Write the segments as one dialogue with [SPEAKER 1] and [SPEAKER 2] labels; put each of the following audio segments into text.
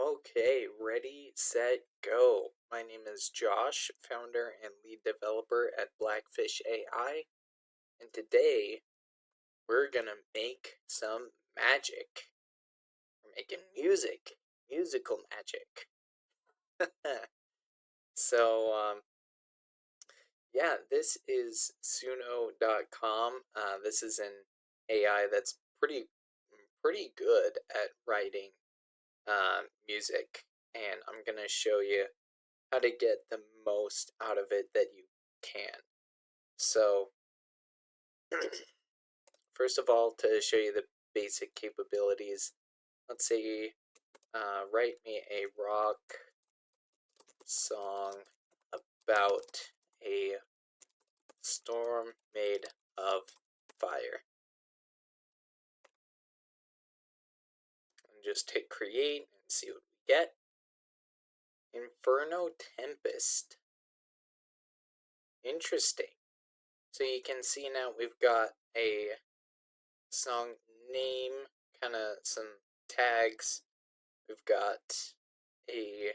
[SPEAKER 1] Okay, ready, set, go. My name is Josh, founder and lead developer at Blackfish AI, and today we're gonna make some magic. We're making music, musical magic. so, yeah, this is Suno.com. This is an AI that's pretty good at writing music, and I'm gonna show you how to get the most out of it that you can. So, first of all, to show you the basic capabilities, let's say write me a rock song about a storm made of fire. And just hit create and see what we get. Inferno Tempest. Interesting. So you can see now we've got a song name, kind of some tags. We've got an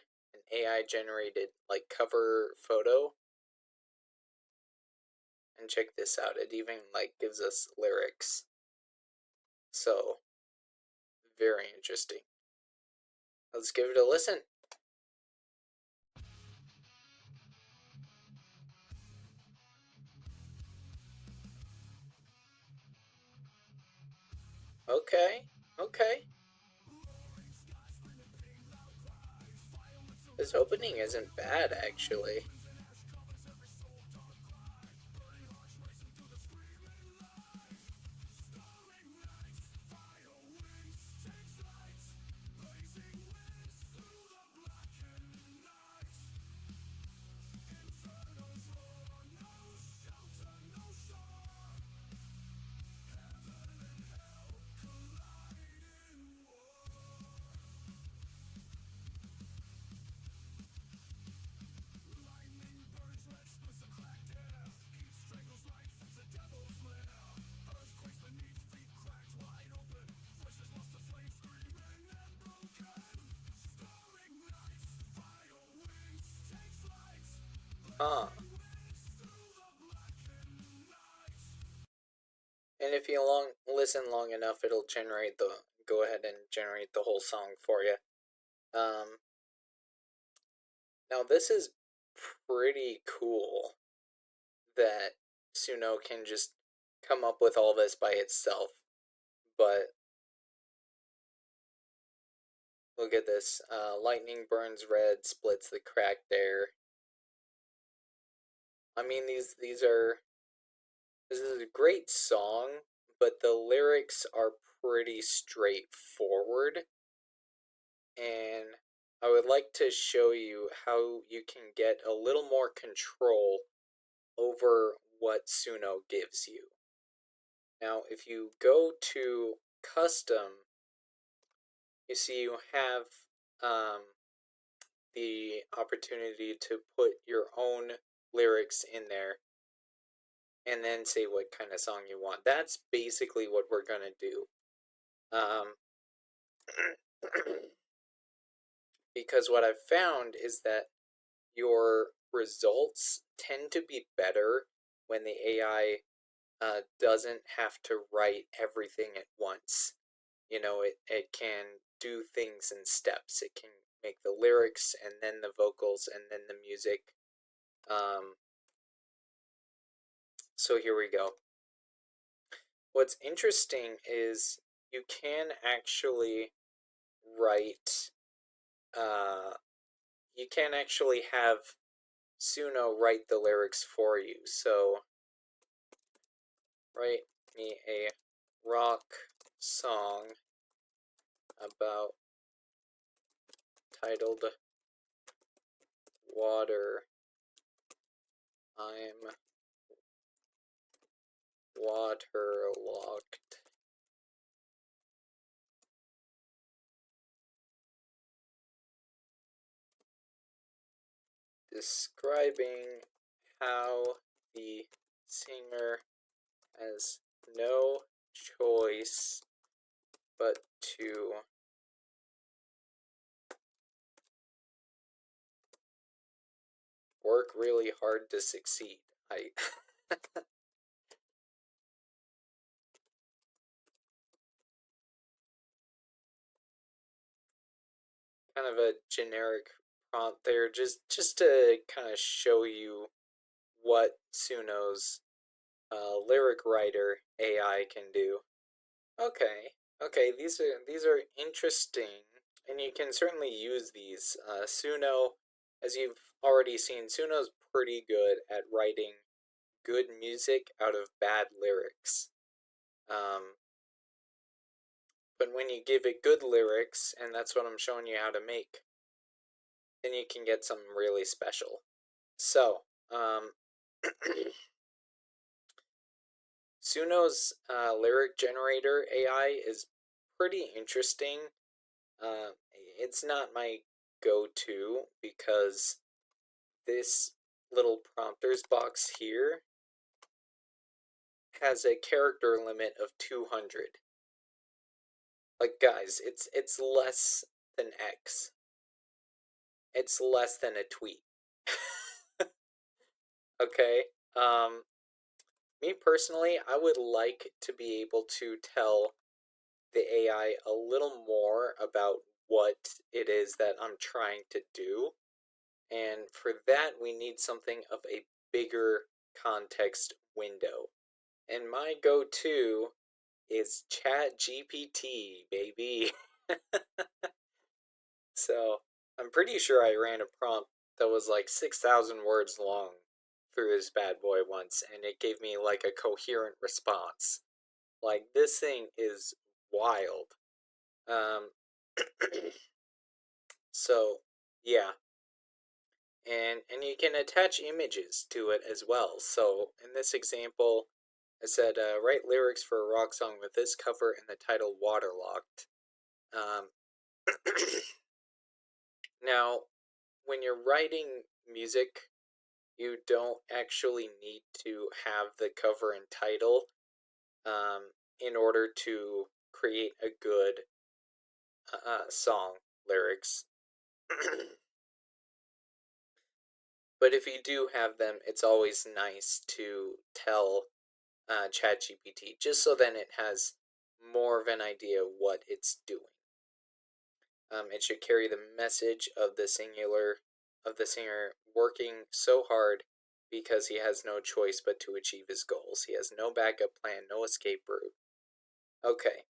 [SPEAKER 1] AI generated like cover photo. And check this out, it even like gives us lyrics. So very interesting. Let's give it a listen. Okay, okay. This opening isn't bad actually. Huh. And if you listen long enough, it'll go ahead and generate the whole song for you. Um, Now this is pretty cool that Suno can just come up with all this by itself. But look at this. Lightning burns red, splits the cracked air. I mean, this is a great song, but the lyrics are pretty straightforward. And I would like to show you how you can get a little more control over what Suno gives you. Now, if you go to custom, you see you have the opportunity to put your own lyrics in there and then say what kind of song you want. That's basically what we're going to do. Um, because what I've found is that your results tend to be better when the AI doesn't have to write everything at once. You know, it can do things in steps. It can make the lyrics and then the vocals and then the music. So here we go. What's interesting is you can actually write, you can actually have Suno write the lyrics for you. So write me a rock song about titled Water. I'm waterlogged. Describing how the singer has no choice but to work really hard to succeed. I kind of a generic prompt there, just to kind of show you what Suno's lyric writer AI can do. Okay, okay, these are interesting, and you can certainly use these. Suno, as you've already seen, Suno's pretty good at writing good music out of bad lyrics. Um, but when you give it good lyrics, and that's what I'm showing you how to make, then you can get something really special. So, Suno's lyric generator AI is pretty interesting. It's not my go-to because this little prompters box here has a character limit of 200. Like guys, it's less than X. It's less than a tweet. Okay? Um Me personally, I would like to be able to tell the AI a little more about what it is that I'm trying to do. And for that, we need something of a bigger context window. And my go to is Chat GPT, baby. So I'm pretty sure I ran a prompt that was like 6,000 words long through this bad boy once, and it gave me like a coherent response. Like, this thing is wild. Um, so, yeah. And you can attach images to it as well. So in this example, I said, write lyrics for a rock song with this cover and the title Waterlocked. Um, Now, when you're writing music, you don't actually need to have the cover and title in order to create a good song lyrics. But if you do have them, it's always nice to tell ChatGPT, just so then it has more of an idea what it's doing. It should carry the message of the singer working so hard because he has no choice but to achieve his goals. He has no backup plan, no escape route. Okay,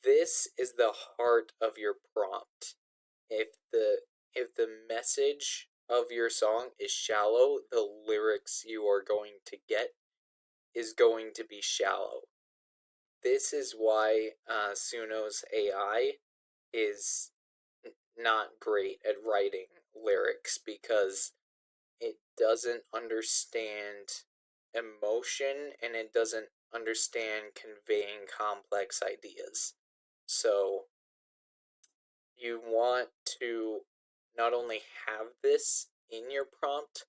[SPEAKER 1] this is the heart of your prompt. If the if the message of your song is shallow, the lyrics you are going to get is going to be shallow. This is why Suno's AI is not great at writing lyrics because it doesn't understand emotion and it doesn't understand conveying complex ideas. So you want to not only have this in your prompt,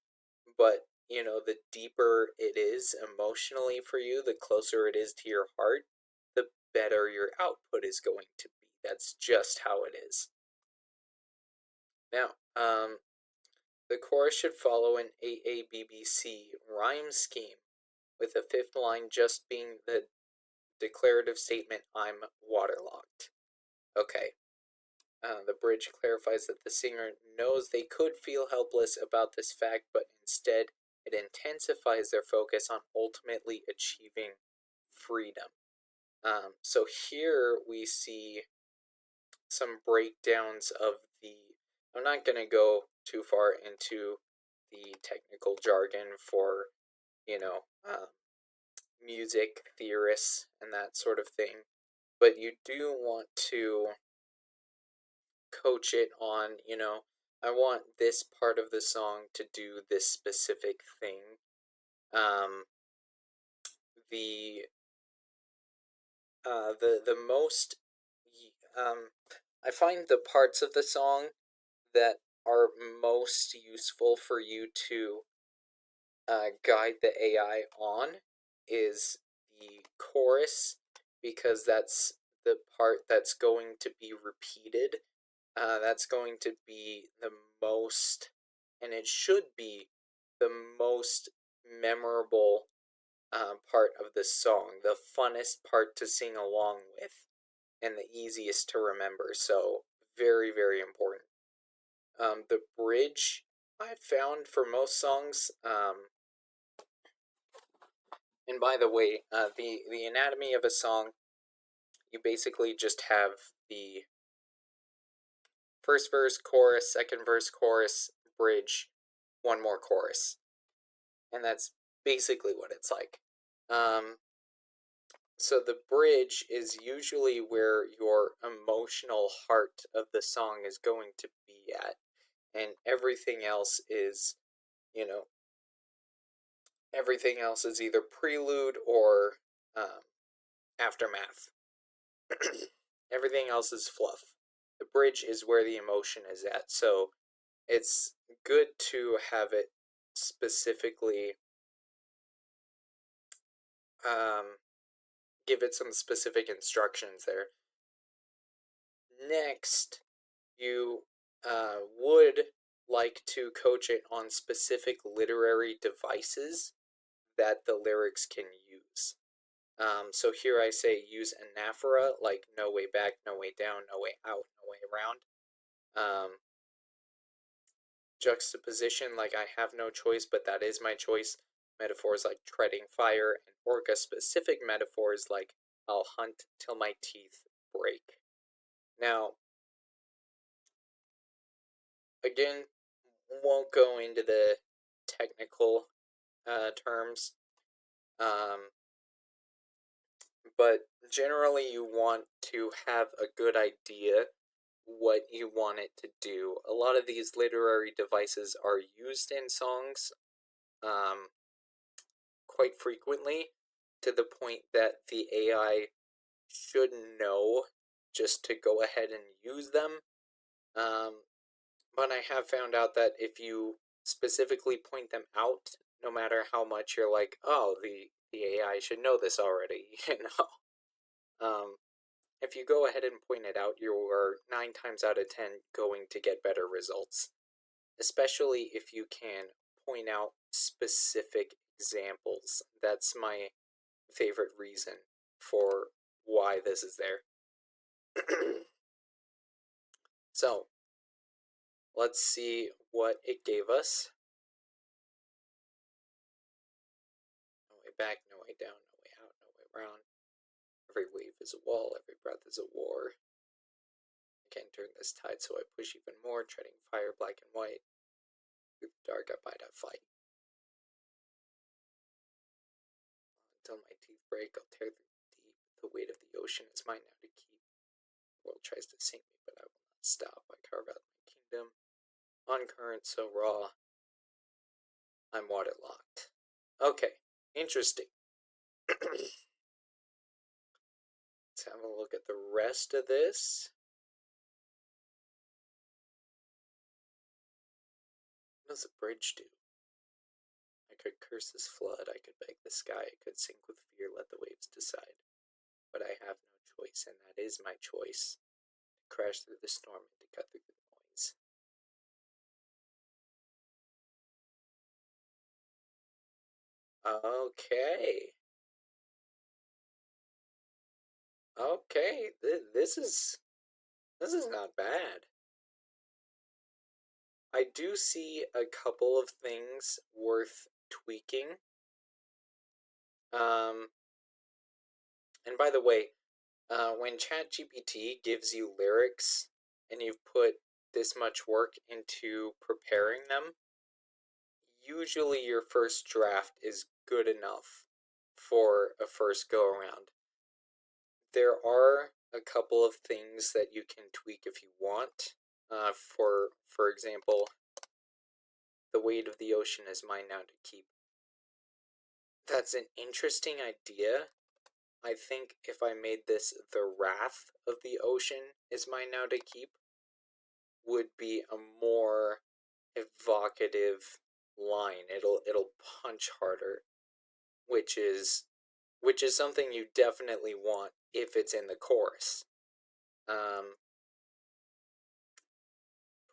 [SPEAKER 1] but the deeper it is emotionally for you, the closer it is to your heart, the better your output is going to be. That's just how it is. Now, the chorus should follow an AABBC rhyme scheme, with the fifth line just being the declarative statement, I'm waterlocked. Okay. The bridge clarifies that the singer knows they could feel helpless about this fact, but instead it intensifies their focus on ultimately achieving freedom. So here we see some breakdowns of the. I'm not going to go too far into the technical jargon for, you know, music theorists and that sort of thing, but you do want to coach it on, I want this part of the song to do this specific thing. Um, the the most I find the parts of the song that are most useful for you to guide the AI on is the chorus, because that's the part that's going to be repeated. That's going to be the most and it should be the most memorable part of the song, the funnest part to sing along with, and the easiest to remember. So, very, very important. The bridge I found for most songs, and by the way, the anatomy of a song, you basically just have the first verse, chorus, second verse, chorus, bridge, one more chorus. And that's basically what it's like. So the bridge is usually where your emotional heart of the song is going to be at. And everything else is, you know, everything else is either prelude or aftermath. Everything else is fluff. The bridge is where the emotion is at. So it's good to have it specifically give it some specific instructions there. Next, you would like to coach it on specific literary devices that the lyrics can use. So here I say use anaphora, like no way back, no way down, no way out, no way around. Juxtaposition, like I have no choice, but that is my choice. Metaphors like treading fire, and orca specific metaphors like I'll hunt till my teeth break. Now, again, won't go into the technical terms, but generally you want to have a good idea what you want it to do. A lot of these literary devices are used in songs quite frequently, to the point that the AI should know just to go ahead and use them. But I have found out that if you specifically point them out, no matter how much you're like, oh, the AI should know this already, if you go ahead and point it out, you are 9 times out of 10 going to get better results, especially if you can point out specific examples. That's my favorite reason for why this is there. So, let's see what it gave us. No way back, no way down, no way out, no way around. Every wave is a wall, every breath is a war. I can't turn this tide, so I push even more, treading fire black and white. Through the dark, I bide, I fight. Until my teeth break, I'll tear through the deep. The weight of the ocean is mine now to keep. The world tries to sink me, but I will not stop. I carve out my kingdom. On current so raw, I'm waterlocked. Okay, interesting. Let's have a look at the rest of this. What does a bridge do? I could curse this flood, I could beg the sky, I could sink with fear, let the waves decide. But I have no choice, and that is my choice. To crash through the storm and to cut through the noise. Okay. Okay, this is not bad. I do see a couple of things worth tweaking. And by the way, when ChatGPT gives you lyrics and you've put this much work into preparing them, usually your first draft is good enough for a first go around. There are a couple of things that you can tweak if you want. For example, the weight of the ocean is mine now to keep. That's an interesting idea. I think if I made this the wrath of the ocean is mine now to keep, would be a more evocative line. It'll punch harder, which is something you definitely want if it's in the chorus.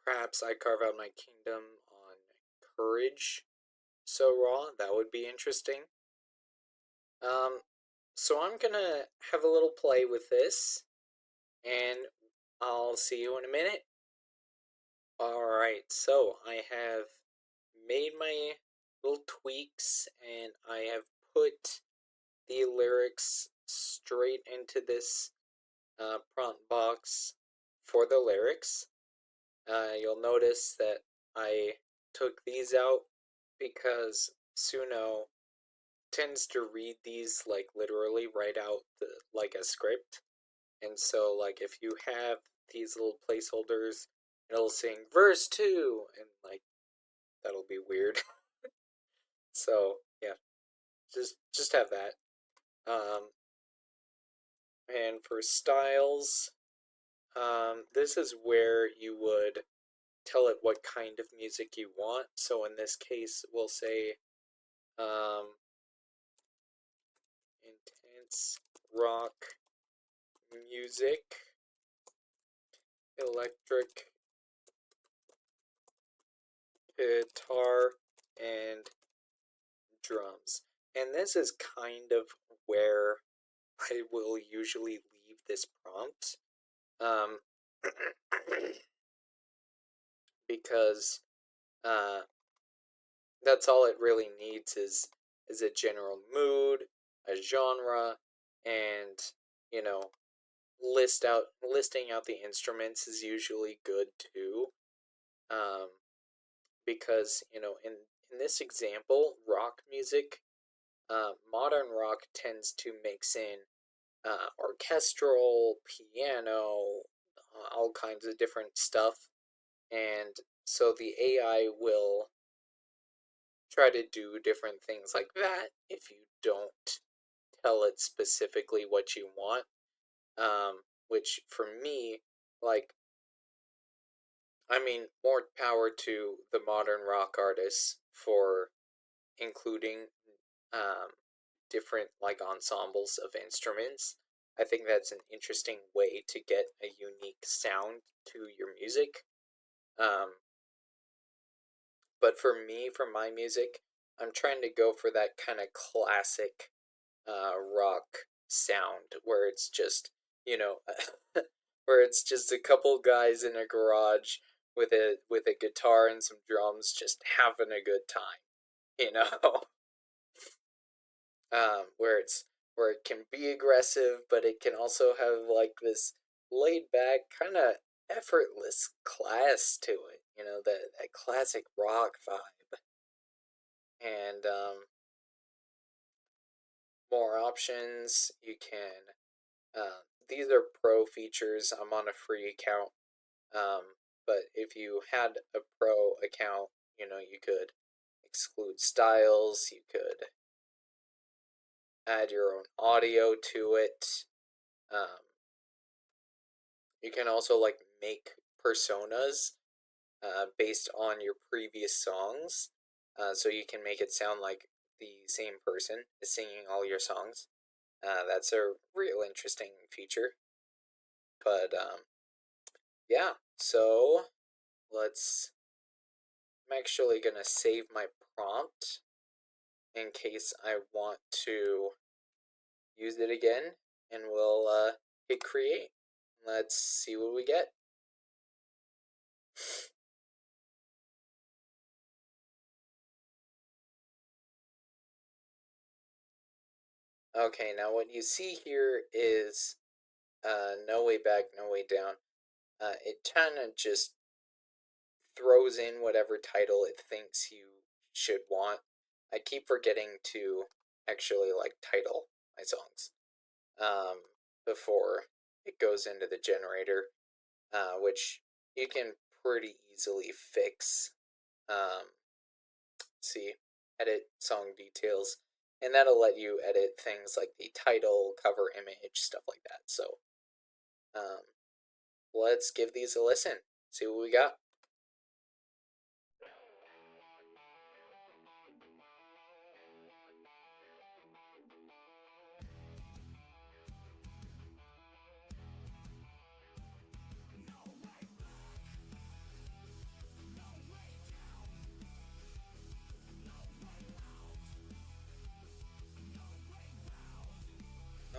[SPEAKER 1] Perhaps I carve out my kingdom. On encourage so raw. That would be interesting. Um, so I'm gonna have a little play with this, and I'll see you in a minute. Alright, so I have made my little tweaks, and I have put the lyrics straight into this prompt box for the lyrics. You'll notice that I took these out because Suno tends to read these like literally write out like a script. And so like if you have these little placeholders, it'll sing verse 2 and like that'll be weird. So, yeah, just have that. And for styles, this is where you would tell it what kind of music you want. So in this case, we'll say um, intense rock music, electric guitar, and drums. And this is kind of where I will usually leave this prompt. Um, because uh, that's all it really needs is a general mood, a genre, and you know, listing out the instruments is usually good too. Um, because in this example, rock music, modern rock tends to mix in orchestral, piano, all kinds of different stuff, and so the AI will try to do different things like that if you don't tell it specifically what you want. Which for me, like, I mean, more power to the modern rock artists for including um, different like ensembles of instruments. I think that's an interesting way to get a unique sound to your music. Um, but for me, for my music, I'm trying to go for that kind of classic rock sound where it's just, you know, where it's just a couple guys in a garage with a guitar and some drums just having a good time, you know. Where it can be aggressive, but it can also have like this laid back kind of effortless class to it, you know, that classic rock vibe. And more options you can. These are pro features. I'm on a free account. But if you had a pro account, you know, you could exclude styles, you could add your own audio to it. Um, you can also like make personas based on your previous songs. So you can make it sound like the same person is singing all your songs. That's a real interesting feature. But yeah, so let's. I'm actually gonna save my prompt in case I want to use it again, and we'll hit create. Let's see what we get. Okay, now what you see here is no way back, no way down. It kind of just throws in whatever title it thinks you should want. I keep forgetting to actually like title my songs before it goes into the generator, which you can pretty easily fix. Um, see, edit song details, and that'll let you edit things like the title, cover image, stuff like that. So, um, let's give these a listen. See what we got.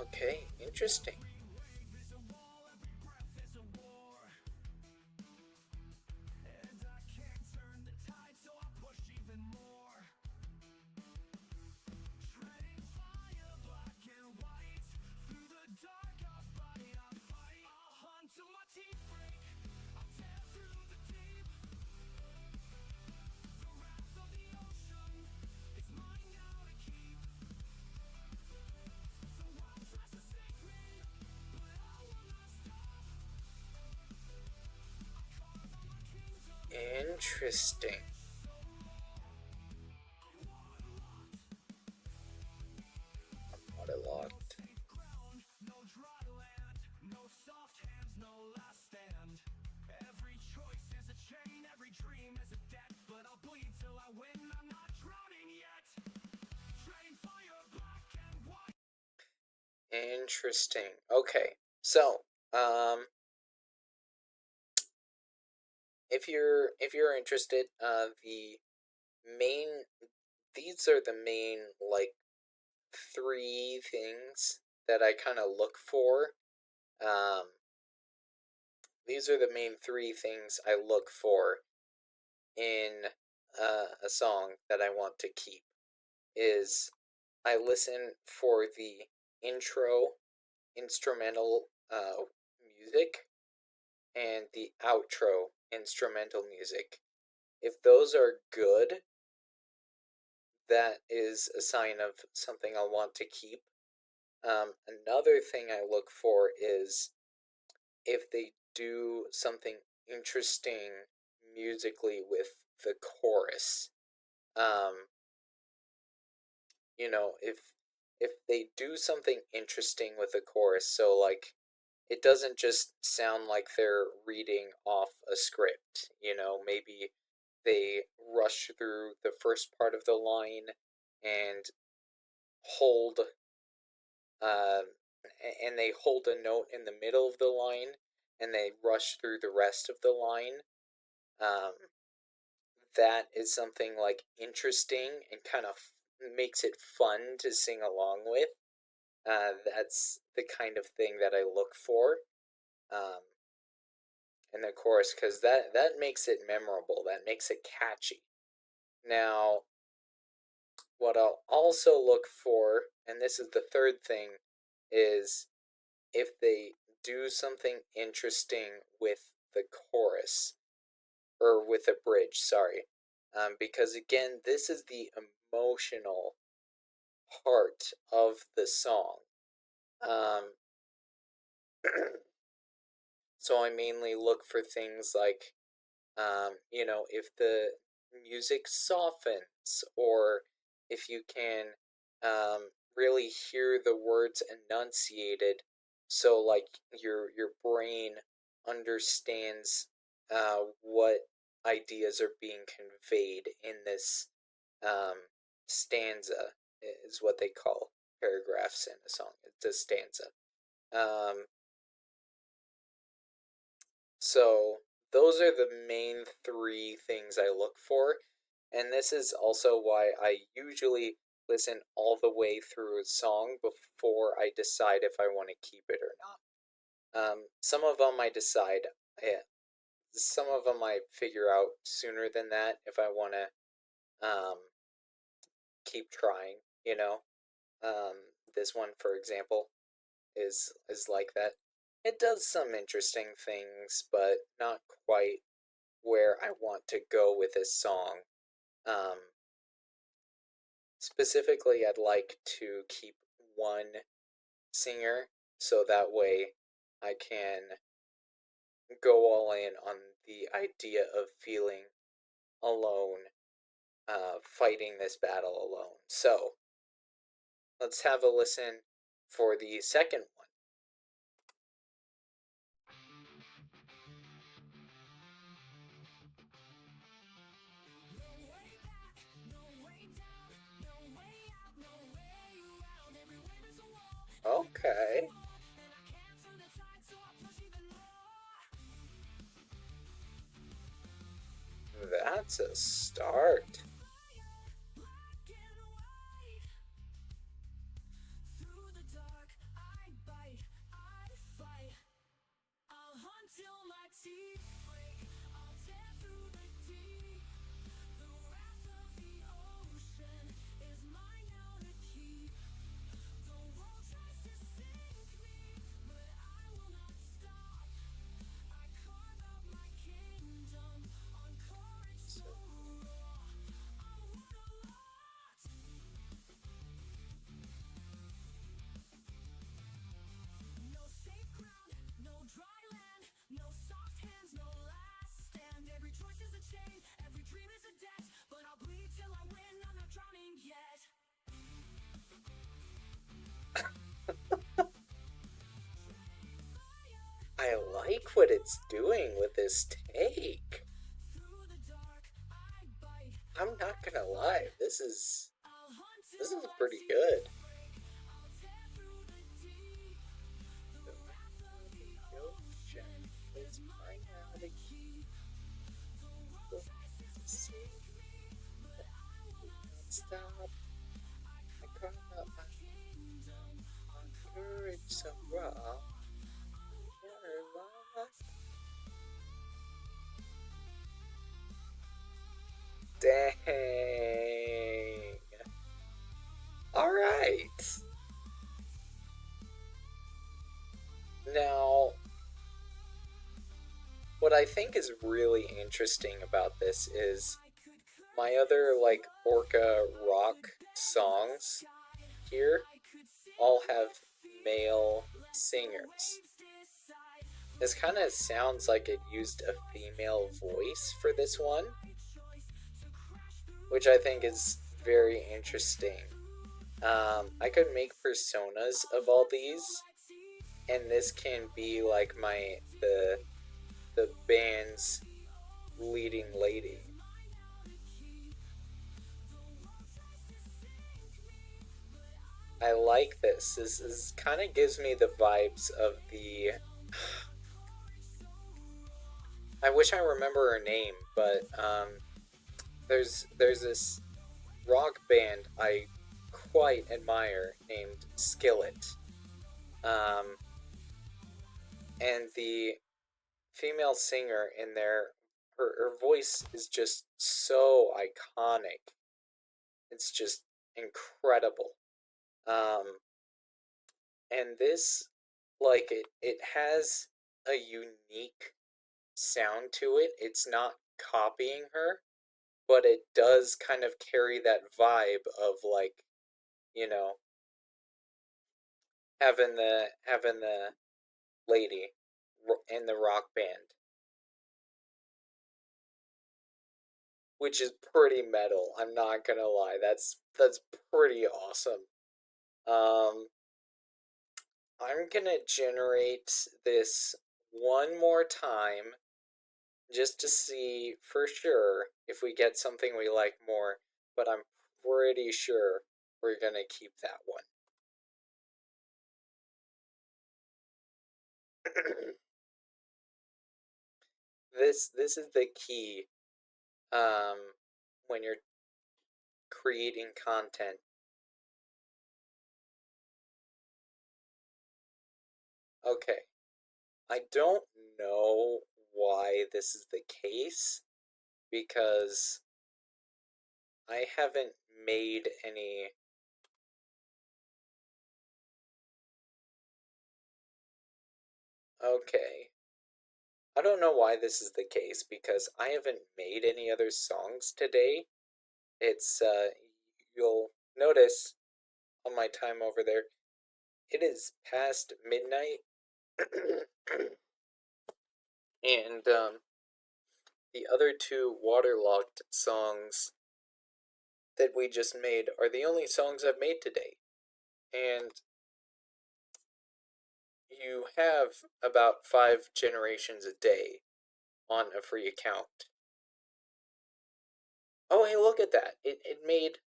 [SPEAKER 1] Okay, interesting. Interesting. What a lot. Interesting. Okay, so if you're interested, the main these are the main like three things that I kind of look for. Um, these are the main three things I look for in a song that I want to keep. Is I listen for the intro instrumental music and the outro instrumental music. If those are good, that is a sign of something I'll want to keep. Another thing I look for is if they do something interesting musically with the chorus. Um, if they do something interesting with the chorus, so like it doesn't just sound like they're reading off a script. Maybe they rush through the first part of the line and hold uh, they hold a note in the middle of the line and they rush through the rest of the line. Um, that is something like interesting and kind of makes it fun to sing along with. That's the kind of thing that I look for um, in the chorus because that makes it memorable. That makes it catchy. Now, what I'll also look for, and this is the third thing, is if they do something interesting with the chorus or with a bridge, sorry. Because again, this is the emotional part of the song. Um, so I mainly look for things like, if the music softens or if you can really hear the words enunciated, so like your brain understands what ideas are being conveyed in this um, stanza is what they call paragraphs in a song. It's a stanza. Um, so those are the main three things I look for, and this is also why I usually listen all the way through a song before I decide if I want to keep it or not. Some of them I decide, yeah, some of them I figure out sooner than that if I want to keep trying. You know, this one, for example, is like that. It does some interesting things, but not quite where I want to go with this song. Um, Specifically, I'd like to keep one singer so that way I can go all in on the idea of feeling alone, fighting this battle alone. So, let's have a listen for the second one. Okay, that's a start. like what it's doing with this take. I'm not gonna lie, this is pretty good. The wrath of the ocean is mine now to keep. The wind to sink me, but I will not stop. I carve out my kingdom on courage so raw. Never lost. Dang. All right. Now, what I think is really interesting about this is my other like orca rock songs here all have male singers. This kind of sounds like it used a female voice for this one, which I think is very interesting. I could make personas of all these, and this can be like the band's leading lady. I like this. This kind of gives me the vibes of the. I wish I remember her name, but there's this rock band I quite admire named Skillet, um, and the female singer in there, her voice is just so iconic. It's just incredible. Um, and this, like it has a unique sound to it. It's not copying her, but it does kind of carry that vibe of like, you know, having the lady in the rock band, which is pretty metal. I'm not gonna lie, that's pretty awesome. Um, I'm gonna generate this one more time just to see for sure if we get something we like more, but I'm pretty sure we're gonna keep that one. This is the key when you're creating content. Okay, I don't know why this is the case because I haven't made any. Okay, I don't know why this is the case because I haven't made any other songs today. It's you'll notice on my time over there, it is past midnight, and the other two waterlogged songs that we just made are the only songs I've made today. And you have about 5 generations a day on a free account. Oh, hey, look at that! It made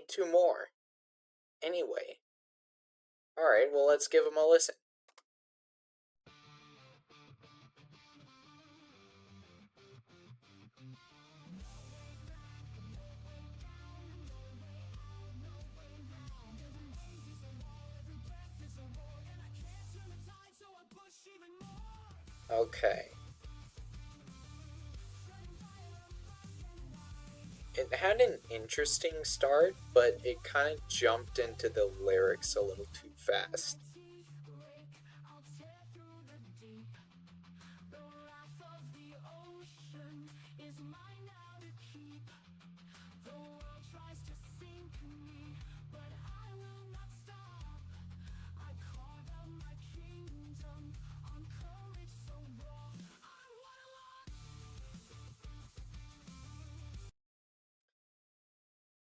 [SPEAKER 1] two more. Anyway, all right. Well, let's give them a listen. Okay. It had an interesting start, but it kind of jumped into the lyrics a little too fast.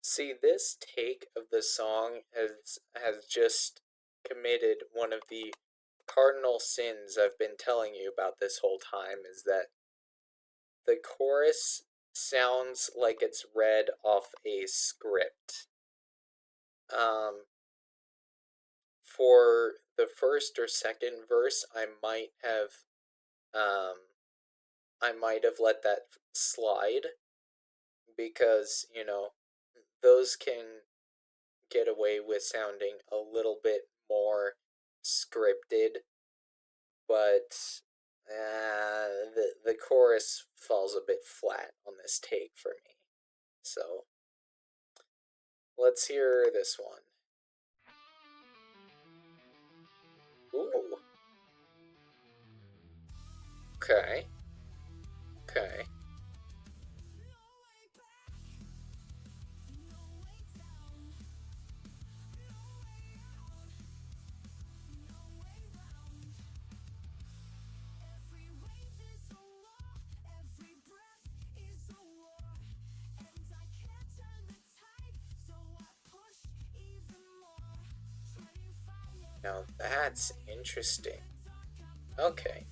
[SPEAKER 1] See, this take of the song has just committed one of the cardinal sins I've been telling you about this whole time is that the chorus sounds like it's read off a script. Um, for the first or second verse, um, I might have let that slide because those can get away with sounding a little bit more scripted, but the chorus falls a bit flat on this take for me. So let's hear this one. Ooh. Okay. Okay. Now that's interesting. Okay.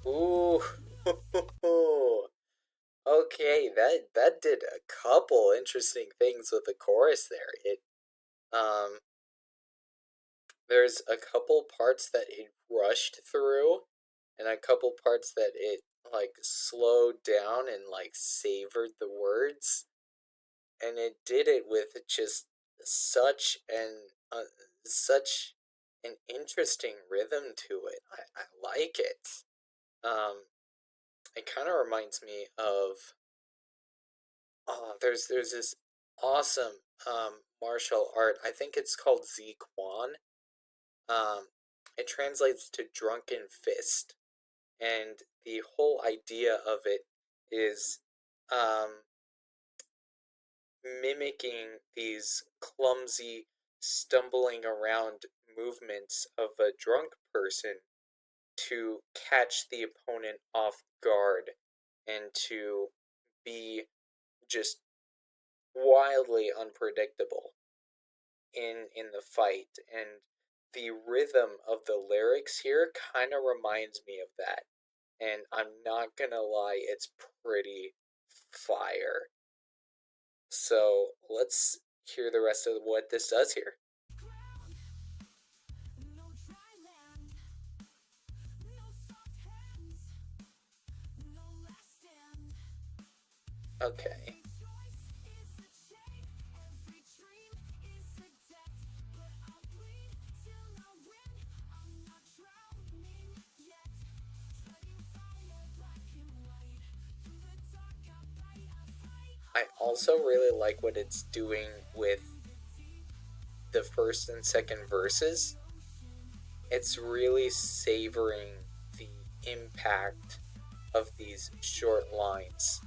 [SPEAKER 1] Ooh. Okay, that did a couple interesting things with the chorus there. Um there's a couple parts that it rushed through and a couple parts that it like slowed down and like savored the words, and it did it with just such an uh, such an interesting rhythm to it. I like it. It kind of reminds me of there's this awesome martial art. I think it's called Ziquan. Um, it translates to drunken fist, and the whole idea of it is um, mimicking these clumsy, stumbling around movements of a drunk person to catch the opponent off guard and to be just wildly unpredictable in the fight. And the rhythm of the lyrics here kind of reminds me of that, and I'm not gonna lie, it's pretty fire. So let's hear the rest of what this does here. Okay. I also really like what it's doing with the first and second verses. It's really savoring the impact of these short lines.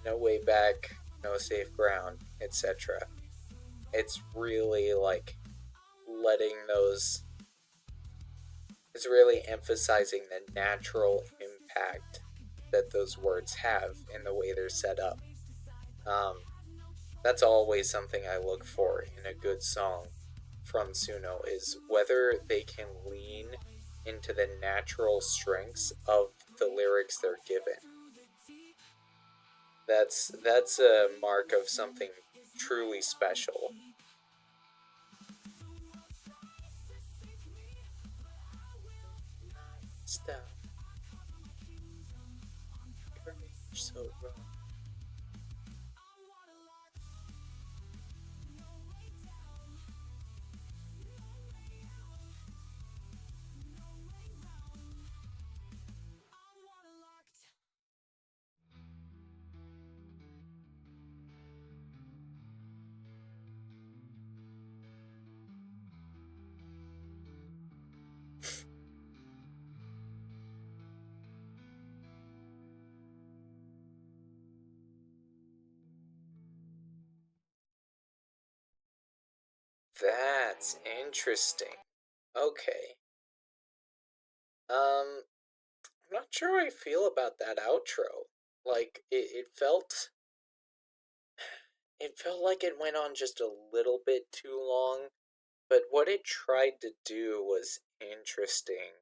[SPEAKER 1] No way back, no safe ground, etc. It's really like letting those, it's really emphasizing the natural impact that those words have in the way they're set up. Um, that's always something I look for in a good song from Suno is whether they can lean into the natural strengths of the lyrics they're given. That's a mark of something truly special. Stop, courage so wrong. That's interesting. Okay. I'm not sure how I feel about that outro. Like it felt like it went on just a little bit too long, but what it tried to do was interesting.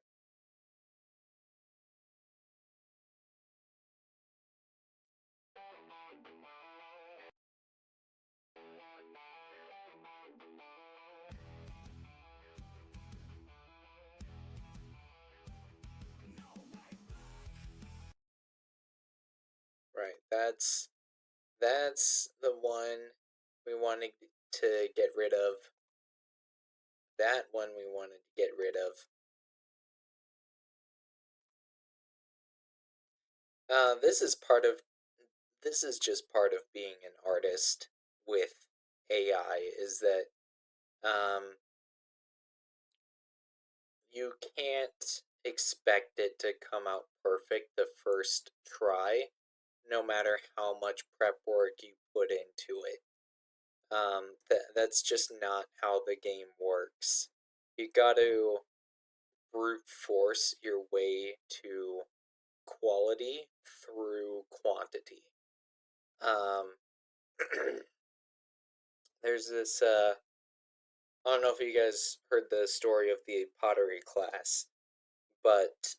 [SPEAKER 1] Right. That's the one we wanted to get rid of. That one we wanted to get rid of. This is part of this is just part of being an artist with AI is that um you can't expect it to come out perfect the first try, no matter how much prep work you put into it. That's just not how the game works. You got to brute force your way to quality through quantity. Um, there's this. I don't know if you guys heard the story of the pottery class, but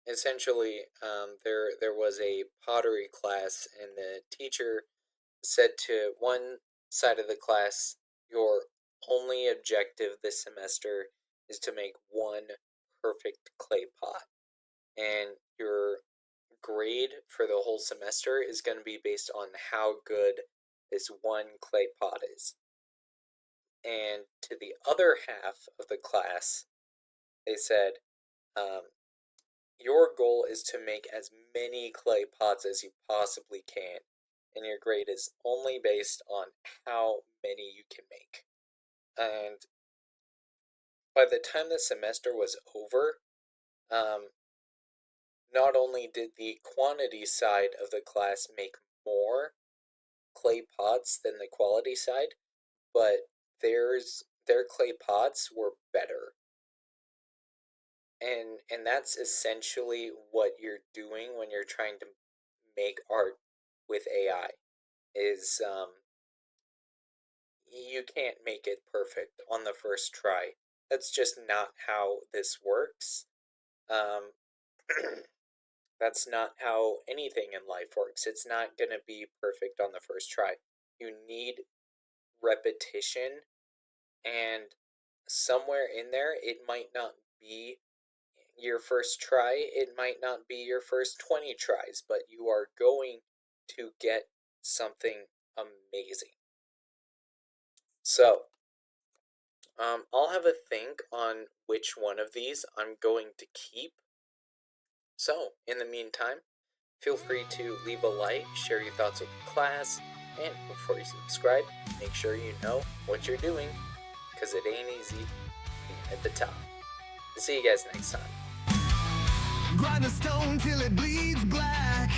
[SPEAKER 1] essentially, there was a pottery class, and the teacher said to one side of the class, "Your only objective this semester is to make one perfect clay pot, and your grade for the whole semester is going to be based on how good this one clay pot is." And to the other half of the class, they said, um, your goal is to make as many clay pots as you possibly can, and your grade is only based on how many you can make. And by the time the semester was over, um, not only did the quantity side of the class make more clay pots than the quality side, but their clay pots were better. And that's essentially what you're doing when you're trying to make art with AI is you can't make it perfect on the first try. That's just not how this works. Um, that's not how anything in life works. It's not going to be perfect on the first try. You need repetition, and somewhere in there, it might not be your first try, it might not be your first 20 tries, but you are going to get something amazing. So, I'll have a think on which one of these I'm going to keep. So, in the meantime, feel free to leave a like, share your thoughts with the class, and before you subscribe, make sure you know what you're doing, because it ain't easy being at the top. See you guys next time.
[SPEAKER 2] Grind the stone till it bleeds black.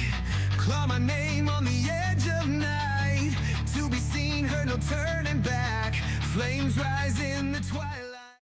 [SPEAKER 2] Claw my name on the edge of night. To be seen, heard, no turning back. Flames rise in the twilight.